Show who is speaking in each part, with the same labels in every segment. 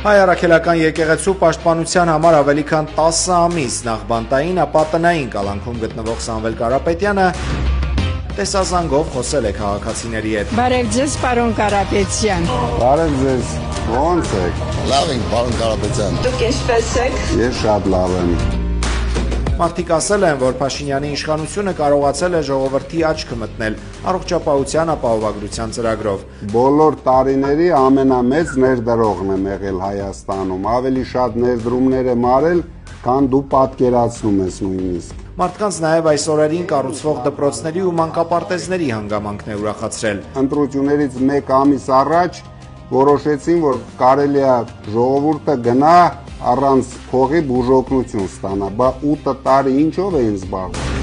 Speaker 1: Հայ առաքելական եկեղեցու պաշտպանության համար ավելի քան 10 ամիս նախ բանտային, ապա տնային կալանքում գտնվող Սամվել Կարապետյանը տեսազանգով խոսել է քաղաքացիների հետ։
Speaker 2: Բարև ձեզ, պարոն Կարապետյան։
Speaker 3: Բարև ձեզ, ո՞նց եք։
Speaker 4: Լավ ենք, պարոն Կարապետյան։
Speaker 2: Դուք ինչպե՞ս եք։
Speaker 3: Ես շատ լավ եմ։
Speaker 1: Մարդիկ ասել են, որ Փաշինյանի իշխանությունը կարողացել է ժողովրդի աչքը մտնել առողջապահության ապահովագրության ծրագրով։
Speaker 3: Բոլոր տարիների ամենամեծ ներդրողն եմ եղել Հայաստանում, ավելի շատ ներդրումներ եմ արել, քան դու պատկերացնում ես նույնիսկ։
Speaker 1: Մարդկանց նաև այս օրերին կառուցվող դպրոցների ու մանկապարտեզների հանգամանքն է ուրախացրել։
Speaker 3: Ընտրություններից մեկ ամիս առաջ որոշեցին, որ կարելի է ժողովուրդը գնա առանց փողի բուժօգնություն ստանա, բա 8 տարի ինչով էին զբաղվում։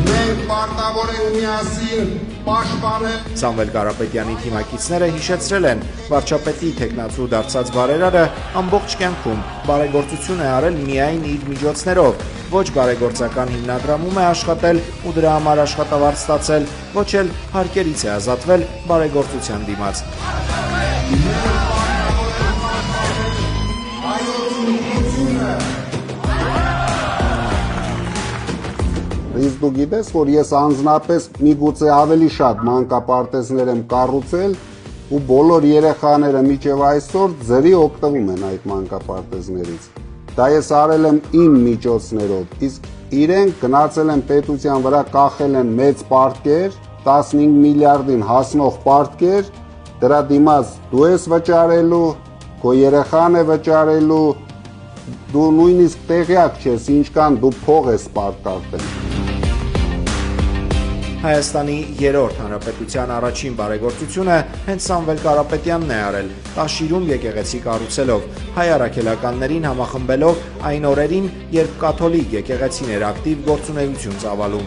Speaker 3: Մենք պարտավոր ենք միասին պաշտպանել։
Speaker 1: Սամվել Կարապետյանի թիմակիցները հիշեցրել են, վարչապետի թեկնածու դարձած բարերարը ամբողջ կյանքում բարեգործություն է արել միայն իր միջոցներով, ոչ բարեգործական հիմնադրամում է աշխատել ու դրա համար աշխատավարձ ստացել, ոչ էլ հարկերից է ազատվել բարեգործության դիմաց։
Speaker 3: Իսկ դու գիտես, որ ես անձնապես միգուցե ավելի շատ մանկապարտեզներ եմ կառուցել ու բոլոր երեխաները մինչև այսօր ձրի օգտվում են այդ մանկապարտեզներից։ Դա ես արել եմ իմ միջոցներով, իսկ իրենք գնացել են պետության վրա կախել են մեծ պարտքեր, 15 միլիարդին հասնող պարտքեր, դրա դիմաց դու ես վճարելու, քո երեխան է վճարելու, դու նույնիսկ տեղյակ չես ինչքան դու փող ես պարտարկել։
Speaker 1: Հայաստանի երրորդ հանրապետության առաջին բարեգործությունը հենց Սամվել Կարապետյանն է արել, Տաշիրում եկեղեցի կառուցելով, հայ առաքելականներին համախմբելով այն օրերին, երբ կաթոլիկ եկեղեցիներ ակտիվ գործունեություն ծավալում։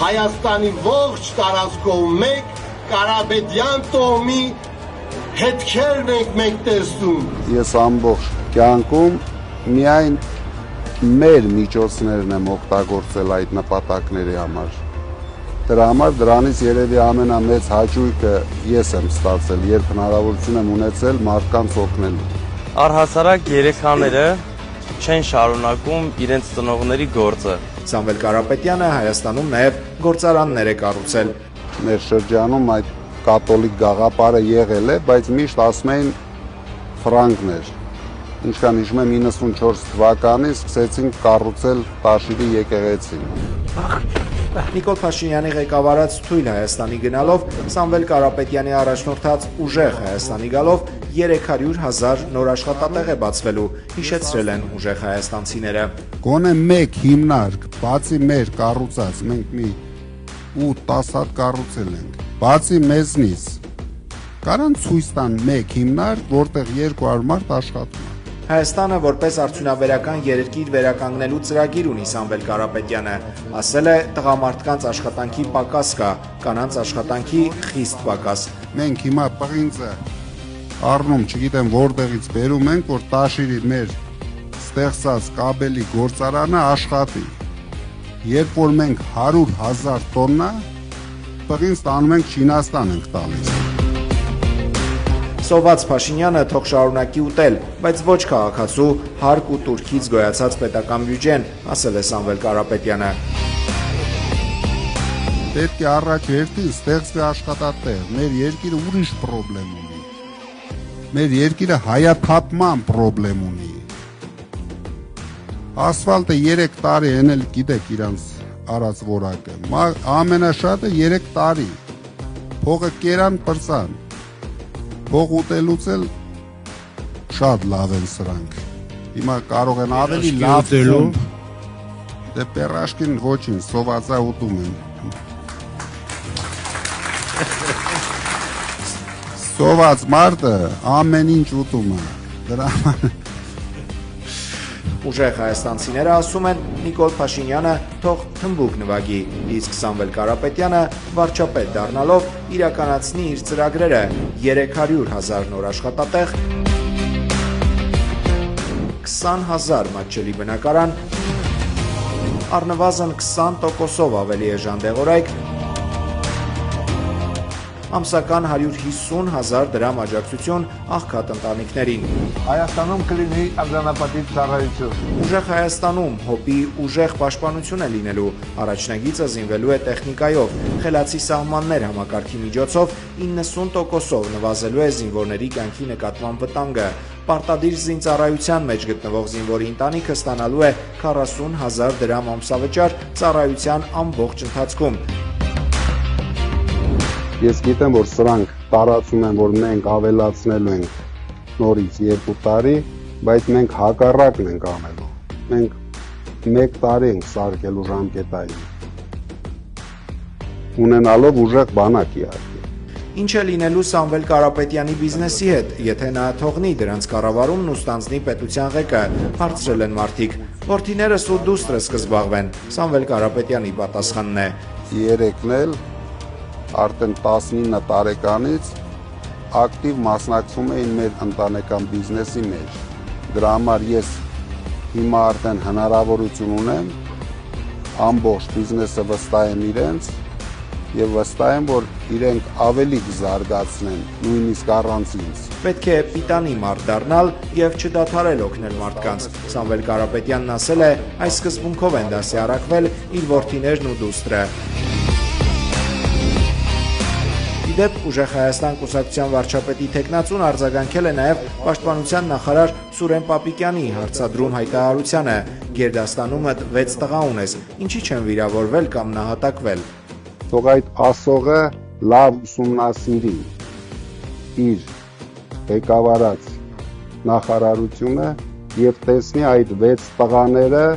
Speaker 5: Հայաստանի ողջ տարածքով մեկ Կարապետյան տոհմի հետքերն ենք մենք տեսնում։
Speaker 3: Ես ամբողջ կյանքում միայն մեր միջոցներն եմ օգտագործել այդ նպատակների համար։ Դրա համար դրանից երևի ամենամեծ հաճույքը ես եմ ստացել, երբ հնարավորություն եմ ունեցել մարդկանց օգնելու։
Speaker 6: Առհասարակ երեխաները չեն շարունակում իրենց ծնողների գործը։
Speaker 1: Սամվել Կարապետյանը Հայաստանում նաև գործարաններ է կառուցել։
Speaker 3: Մեր շրջանում այդ կաթոլիկ գաղափարը եղել է, բայց միշտ ասում էին ֆրանկներ։ Ինչքան հիշում եմ 94 թվականին սկսեցինք կառուցել Տաշիրի եկեղեցին։
Speaker 1: Նիկոլ Փաշինյանի ղեկավարած Թույլ Հայաստանի գնալով, Սամվել Կարապետյանի առաջնորդած Ուժեղ Հայաստանի գալով 300,000 նոր աշխատատեղ է բացվելու, հիշեցրել են ուժեղ հայաստանցիները։
Speaker 3: Գոնե մեկ հիմնարկ, բացի մեր կառուցած, մենք մի 8-10 հատ կառուցել ենք, բացի մեզնից, կարան ցույց տան մեկ հիմնարկ, որտեղ 200 մարդ աշխատում է։
Speaker 1: Հայաստանը որպես արդյունաբերական երկիր վերականգնելու ծրագիր ունի Սամվել Կարապետյանը, ասել է տղամարդկանց աշխատանքի պակաս կա, կանանց աշխատանքի խիստ պակաս։
Speaker 3: Մենք հիմա պղինձը առնում, չգիտեմ որտեղից բերում ենք, որ Տաշիրի մեր ստեղծած կաբելի գործարանը աշխատի։ Երբ որ մենք 100,000 տոննա պղինձ տանում ենք Չինաստան ենք տալիս։
Speaker 1: Սոված Փաշինյանը թող շարունակի ուտել, բայց ոչ քաղաքացու հարկ ու турքից գոյացած պետական բյուջեն, ասել է Սամվել Կարապետյանը։
Speaker 3: Պետք է առաջ հերթին ստեղծվի աշխատատեղ, մեր երկիրը ուրիշ պրոբլեմ ունի։ Մեր երկիրը հայաթափման պրոբլեմ ունի։ Ասֆալտը 3 տարի են էլ գիտեք իրանց արած որակը, ամենաշատը 3 տարի, փողը կերան պրծան, փող ուտելուց էլ շատ լավ են սրանք, հիմա կարող են ավելի լավ խումբ, դե պերաշկին ոչին, սովածա ուտում են, սոված մարդը ամեն ինչ ուտում է, դրա
Speaker 1: Ուժեղ հայաստանցիները ասում են Նիկոլ Փաշինյանը թող թմբուկ նվագի, իսկ Սամվել Կարապետյանը վարչապետ դառնալով իրականացնի իր ծրագրերը 300,000 նոր աշխատատեղ, 20,000 մատչելի բնակարան, առնվազն 20%-ով ավելի էժան դեղորայք, ամսական 150,000 դրամ աջակցություն աղքատ ընտանիքներին։
Speaker 7: Հայաստանում կլինի արձանապատիվ ծառայություն։
Speaker 1: Ուժեղ Հայաստանում հոպի ուժեղ պաշտպանություն է լինելու, առաջնագիծը զինվելու է տեխնիկայով, խելացի սահմաններ համակարգի միջոցով 90%-ով նվազելու է զինվորների կյանքի նկատմամբ վտանգը։ Պարտադիր զինծառայության մեջ գտնվող զինվորի ընտանիքը ստանալու է 40,000 դրամ ամսավճար ծառայության ամբողջ ընթացքում։
Speaker 3: Ես գիտեմ, որ սրանք տարածում են, որ մենք ավելացնելու ենք նորից 2 տարի, բայց մենք հակառակն ենք անելու։ Մենք 1 տարի ենք սարքելու ժամկետային, ունենալով ուժեղ բանակ իհարկե։
Speaker 1: Ինչ է լինելու Սամվել Կարապետյանի բիզնեսի հետ, եթե նա թողնի դրանց կառավարումն ու ստանձնի պետության ղեկը, հարցրել են մարդիկ։ Որդիներս ու դուստրս կզբաղվեն, Սամվել Կարապետյանի պատասխանն է։
Speaker 3: Երեքն էլ արդեն 19 տարեկանից ակտիվ մասնակցում էին մեր ընտանեկան բիզնեսի մեջ։ Դրա համար ես հիմա արդեն հնարավորություն ունեմ ամբողջ բիզնեսը վստահեմ իրենց եւ վստահ եմ, որ իրենք ավելի կզարգացնեն, նույնիսկ առանց ինձ։
Speaker 1: Պետք է պիտանի մարդ դառնալ եւ չդադարել օգնել մարդկանց։ Սամվել Կարապետյանն ասել է, այս սկզբունքով են դասյարակվել իր որդիներն ու դուստրը։ Իդեպ Ուժեղ Հայաստան կուսակցության վարչապետի թեկնածուն արձագանքել է նաև պաշտպանության նախարար Սուրեն Պապիկյանի հարցադրում հայտարարությանը. Գերդաստանումդ 6 տղա ունես, ինչի չեն վիրավորվել կամ նահատակվել։
Speaker 3: Թող այդ ասողը լավ ուսումնասիրի իր ղեկավարած նախարարությունը եւ տեսնի այդ 6 տղաները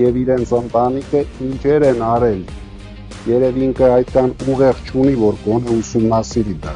Speaker 3: եւ իրենց ընտանիքը ինչեր են արել։ Երևի ինքը այդքան ուղեղ չունի, որ գոնե ուսումնասիրի դա։